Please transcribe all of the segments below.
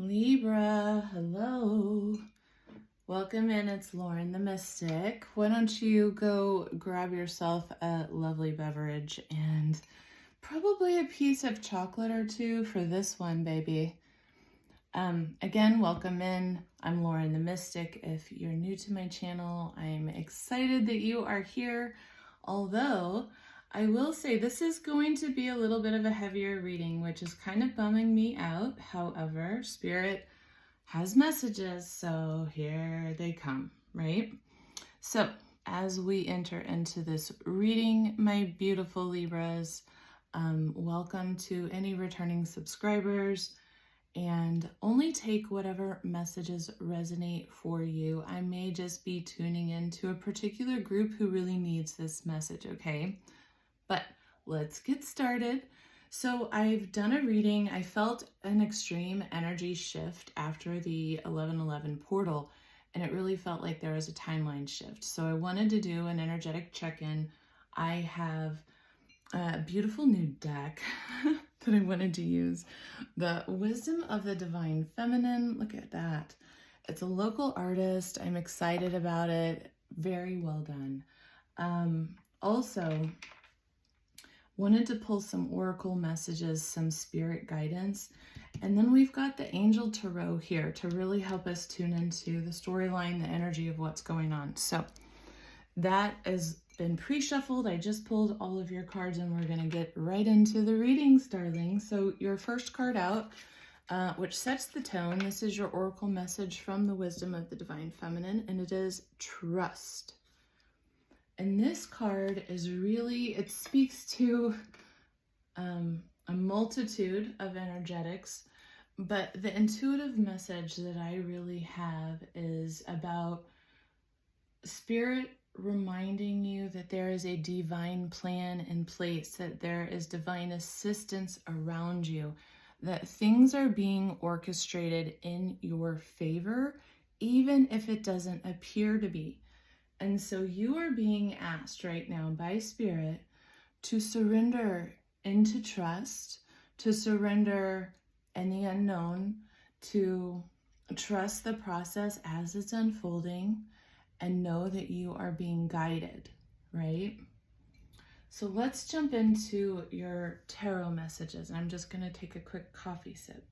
Libra, hello. Welcome in, it's Lauren the Mystic. Why don't you go grab yourself a lovely beverage and probably a piece of chocolate or two for this one, baby. Again, welcome in. I'm Lauren the Mystic. If you're new to my channel, I'm excited that you are here. Although, I will say this is going to be a little bit of a heavier reading, which is kind of bumming me out. However, Spirit has messages, so here they come, right? So, as we enter into this reading, my beautiful Libras, welcome to any returning subscribers, and only take whatever messages resonate for you. I may just be tuning into a particular group who really needs this message, okay? But let's get started. So I've done a reading. I felt an extreme energy shift after the 11/11 portal, and it really felt like there was a timeline shift. So I wanted to do an energetic check-in. I have a beautiful new deck that I wanted to use. The Wisdom of the Divine Feminine. Look at that. It's a local artist. I'm excited about it. Very well done. Also, wanted to pull some oracle messages, some spirit guidance. And then we've got the Angel Tarot here to really help us tune into the storyline, the energy of what's going on. So that has been pre-shuffled. I just pulled all of your cards and we're going to get right into the readings, darling. So your first card out, which sets the tone. This is your oracle message from the Wisdom of the Divine Feminine, and it is trust. And this card is really, it speaks to a multitude of energetics, but the intuitive message that I really have is about Spirit reminding you that there is a divine plan in place, that there is divine assistance around you, that things are being orchestrated in your favor, even if it doesn't appear to be. And so you are being asked right now by Spirit to surrender into trust, to surrender in the unknown, to trust the process as it's unfolding, and know that you are being guided, right? So let's jump into your tarot messages. I'm just going to take a quick coffee sip.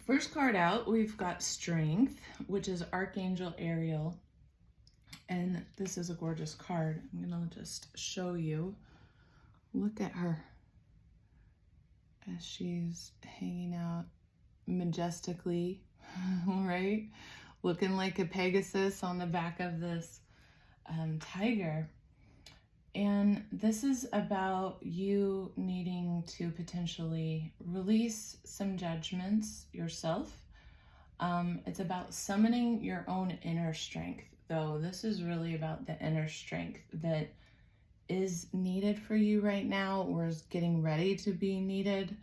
First card out, we've got Strength, which is Archangel Ariel. And this is a gorgeous card. I'm going to just show you. Look at her as she's hanging out majestically, right? Looking like a Pegasus on the back of this tiger. And this is about you needing to potentially release some judgments yourself. It's about summoning your own inner strength, though. This is really about the inner strength that is needed for you right now, or is getting ready to be needed.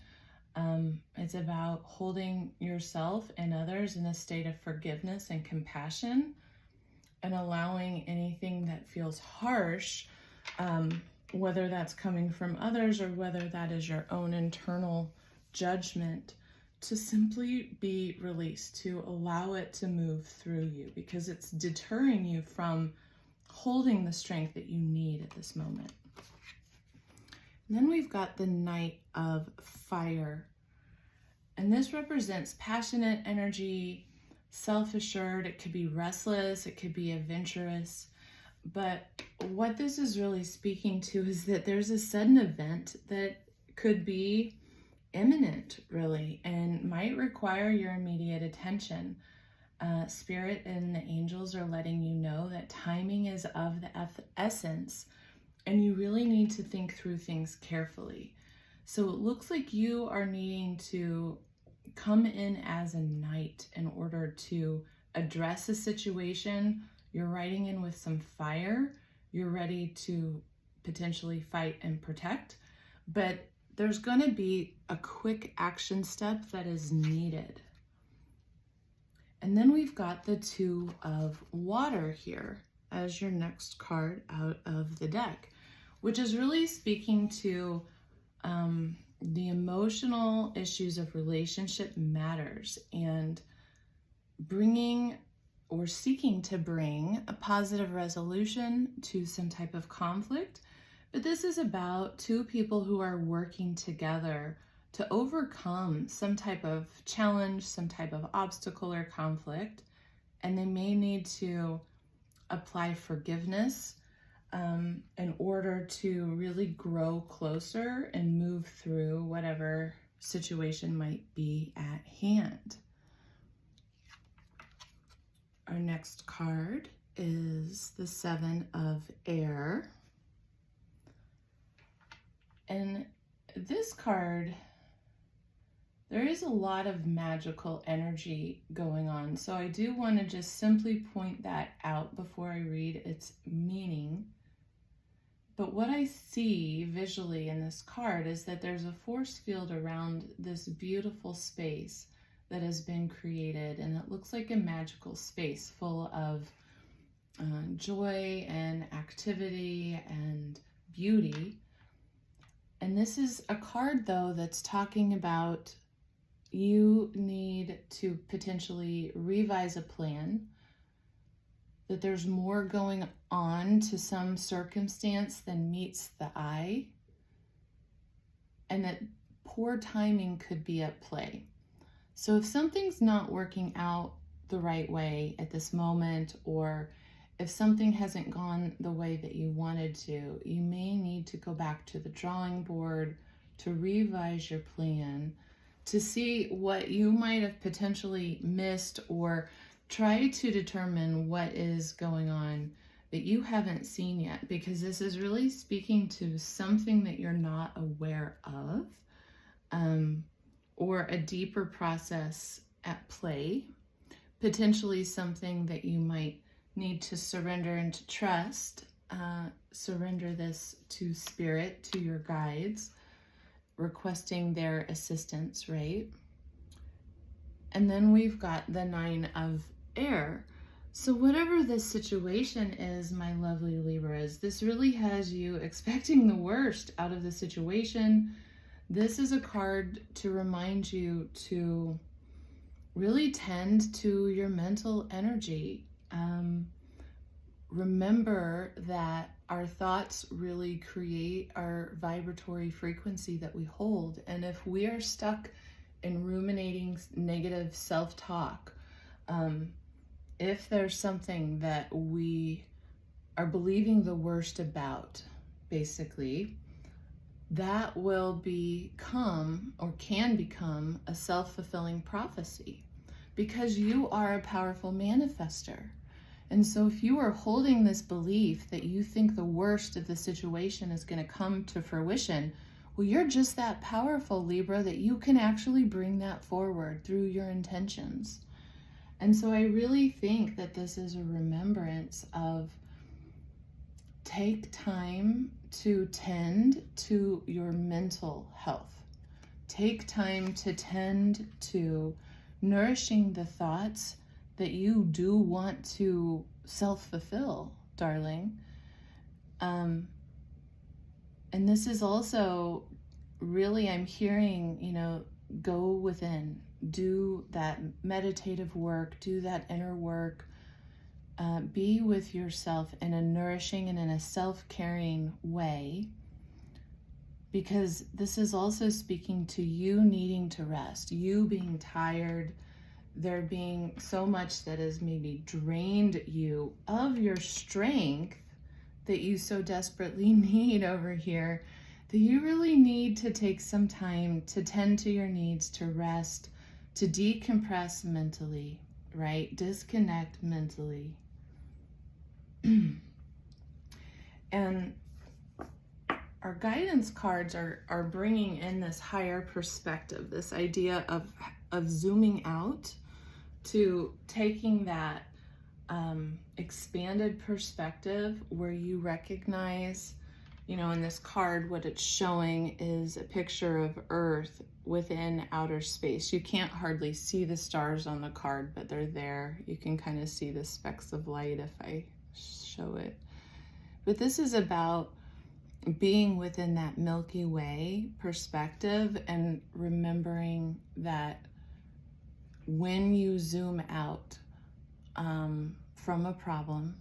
It's about holding yourself and others in a state of forgiveness and compassion, and allowing anything that feels harsh, whether that's coming from others or whether that is your own internal judgment, to simply be released, to allow it to move through you, because it's deterring you from holding the strength that you need at this moment. And then we've got the Knight of Fire. And this represents passionate energy, self-assured. It could be restless, it could be adventurous. But what this is really speaking to is that there's a sudden event that could be imminent, really, and might require your immediate attention. Spirit and the angels are letting you know that timing is of the essence, and you really need to think through things carefully. So it looks like you are needing to come in as a knight in order to address a situation. You're riding in with some fire. You're ready to potentially fight and protect, but there's going to be a quick action step that is needed. And then we've got the Two of Water here as your next card out of the deck, which is really speaking to the emotional issues of relationship matters, and bringing or seeking to bring a positive resolution to some type of conflict. But this is about two people who are working together to overcome some type of challenge, some type of obstacle or conflict, and they may need to apply forgiveness in order to really grow closer and move through whatever situation might be at hand. Our next card is the Seven of Air. And this card, there is a lot of magical energy going on. So I do want to just simply point that out before I read its meaning. But what I see visually in this card is that there's a force field around this beautiful space that has been created, and it looks like a magical space full of joy and activity and beauty. And this is a card, though, that's talking about you need to potentially revise a plan, that there's more going on to some circumstance than meets the eye, and that poor timing could be at play. So if something's not working out the right way at this moment, or if something hasn't gone the way that you wanted to, you may need to go back to the drawing board to revise your plan, to see what you might have potentially missed, or try to determine what is going on that you haven't seen yet, because this is really speaking to something that you're not aware of, or a deeper process at play, potentially something that you might need to surrender and to trust. Surrender this to spirit, to your guides, requesting their assistance, right? And then we've got the Nine of Air. So whatever this situation is, my lovely Libras, this really has you expecting the worst out of the situation. This is a card to remind you to really tend to your mental energy. Remember that our thoughts really create our vibratory frequency that we hold. And if we are stuck in ruminating negative self-talk, if there's something that we are believing the worst about, basically, that will become, or can become, a self-fulfilling prophecy, because you are a powerful manifester. And so if you are holding this belief that you think the worst of the situation is going to come to fruition, well, you're just that powerful, Libra, that you can actually bring that forward through your intentions. And so I really think that this is a remembrance of take time to tend to your mental health. Take time to tend to nourishing the thoughts that you do want to self-fulfill, darling. And this is also really, I'm hearing, go within, do that meditative work, do that inner work, be with yourself in a nourishing and in a self-caring way, because this is also speaking to you needing to rest, you being tired, there being so much that has maybe drained you of your strength that you so desperately need over here, that you really need to take some time to tend to your needs, to rest, to decompress mentally, right? Disconnect mentally. And our guidance cards are bringing in this higher perspective, this idea of zooming out, to taking that expanded perspective where you recognize, in this card, what it's showing is a picture of Earth within outer space. You can't hardly see the stars on the card, but they're there. You can kind of see the specks of light if I show it. But this is about being within that Milky Way perspective and remembering that when you zoom out from a problem,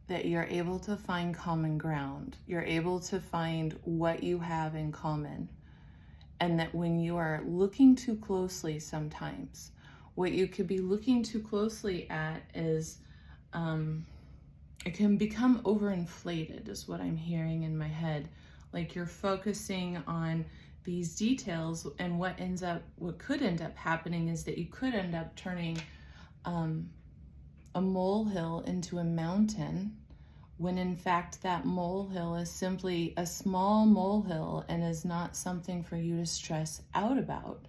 that you're able to find common ground. You're able to find what you have in common. And that when you are looking too closely sometimes, what you could be looking too closely at is, it can become overinflated is what I'm hearing in my head. Like you're focusing on these details, and what could end up happening is that you could end up turning a molehill into a mountain, when in fact that molehill is simply a small molehill and is not something for you to stress out about,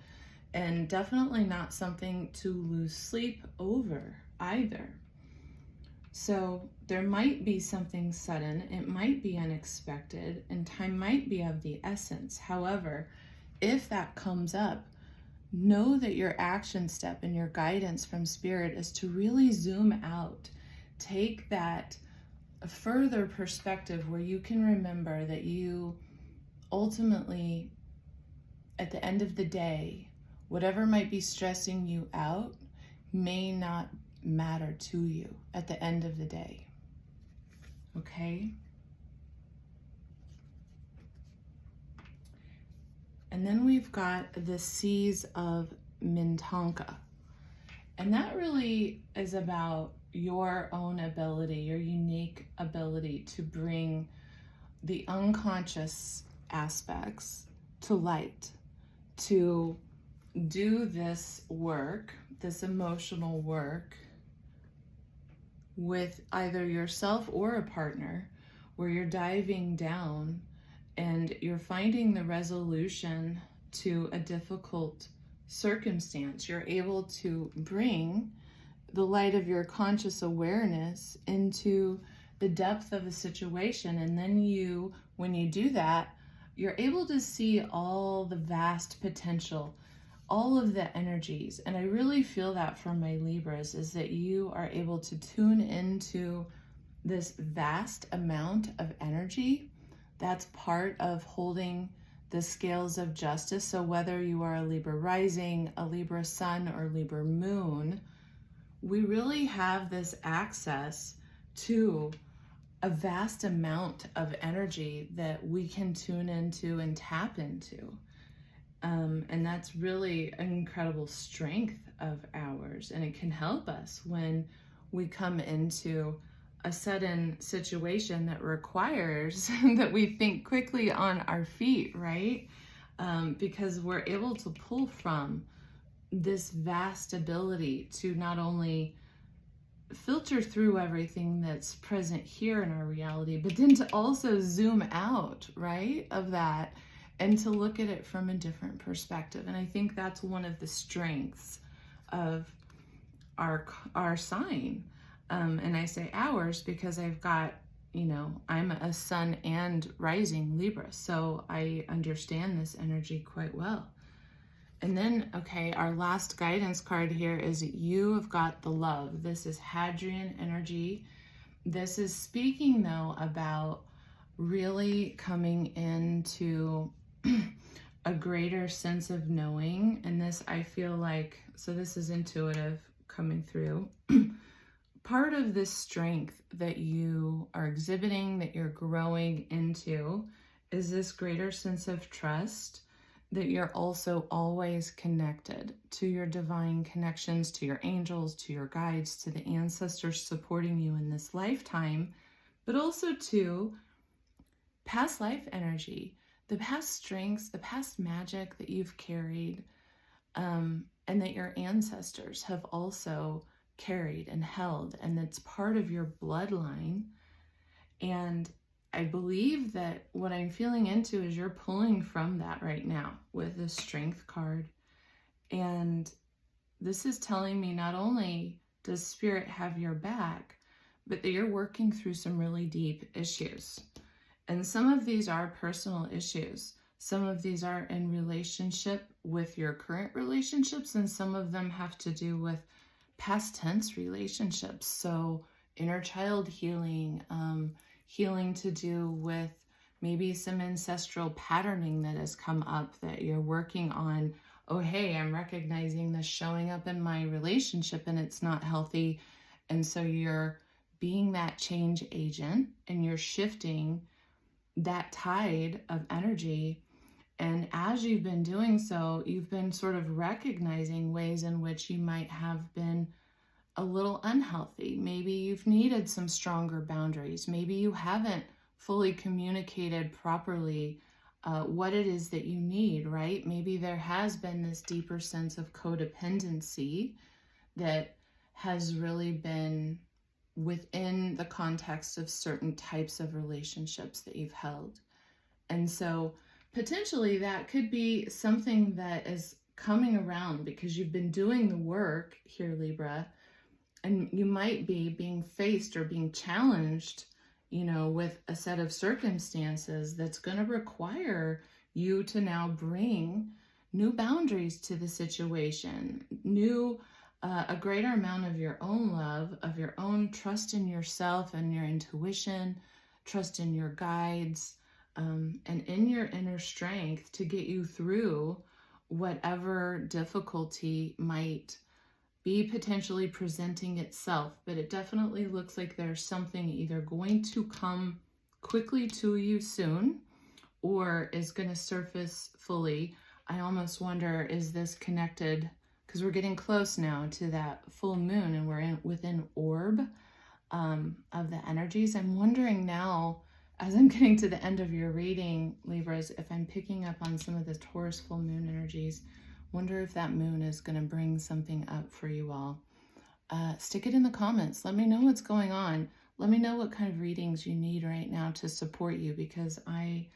and definitely not something to lose sleep over either. So there might be something sudden, it might be unexpected, and time might be of the essence. However, if that comes up, know that your action step and your guidance from Spirit is to really zoom out. Take that further perspective where you can remember that you ultimately, at the end of the day, whatever might be stressing you out may not matter to you at the end of the day. Okay? And then we've got the Seas of Mintanka. And that really is about your own ability, your unique ability to bring the unconscious aspects to light, to do this work, this emotional work, with either yourself or a partner, where you're diving down and you're finding the resolution to a difficult circumstance. You're able to bring the light of your conscious awareness into the depth of a situation. And then when you do that, you're able to see all the vast potential, all of the energies. And I really feel that from my Libras, is that you are able to tune into this vast amount of energy. That's part of holding the scales of justice. So whether you are a Libra rising, a Libra sun, or Libra moon, we really have this access to a vast amount of energy that we can tune into and tap into. And that's really an incredible strength of ours. And it can help us when we come into a sudden situation that requires that we think quickly on our feet, right? Because we're able to pull from this vast ability to not only filter through everything that's present here in our reality, but then to also zoom out, right, of that, and to look at it from a different perspective. And I think that's one of the strengths of our sign. And I say ours because I've got, I'm a sun and rising Libra, so I understand this energy quite well. And then, okay, our last guidance card here is you have got the love. This is Hadrian energy. This is speaking, though, about really coming into a greater sense of knowing. And this, I feel like, so this is intuitive coming through. Part of this strength that you are exhibiting, that you're growing into, is this greater sense of trust, that you're also always connected to your divine connections, to your angels, to your guides, to the ancestors supporting you in this lifetime, but also to past life energy, the past strengths, the past magic that you've carried, and that your ancestors have also carried and held, and that's part of your bloodline. And I believe that what I'm feeling into is you're pulling from that right now with the Strength card. And this is telling me not only does Spirit have your back, but that you're working through some really deep issues. And some of these are personal issues. Some of these are in relationship with your current relationships, and some of them have to do with past tense relationships. So inner child healing, healing to do with maybe some ancestral patterning that has come up that you're working on. Oh, hey, I'm recognizing this showing up in my relationship and it's not healthy. And so you're being that change agent and you're shifting that tide of energy. And as you've been doing so, you've been sort of recognizing ways in which you might have been a little unhealthy. Maybe you've needed some stronger boundaries. Maybe you haven't fully communicated properly what it is that you need, right? Maybe there has been this deeper sense of codependency that has really been within the context of certain types of relationships that you've held. And so potentially that could be something that is coming around because you've been doing the work here, Libra, and you might be being faced or being challenged, with a set of circumstances that's going to require you to now bring new boundaries to the situation, a greater amount of your own love, of your own trust in yourself and your intuition, trust in your guides, and in your inner strength to get you through whatever difficulty might be potentially presenting itself. But it definitely looks like there's something either going to come quickly to you soon or is going to surface fully. I almost wonder, is this connected? Because we're getting close now to that full moon and we're within orb of the energies. I'm wondering now, as I'm getting to the end of your reading, Libras, if I'm picking up on some of the Taurus full moon energies. Wonder if that moon is going to bring something up for you all. Stick it in the comments. Let me know what's going on. Let me know what kind of readings you need right now to support you, because I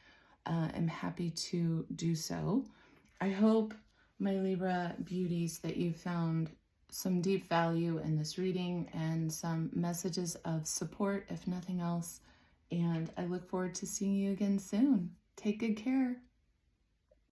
am happy to do so. I hope, my Libra beauties, that you found some deep value in this reading and some messages of support, if nothing else. And I look forward to seeing you again soon. Take good care.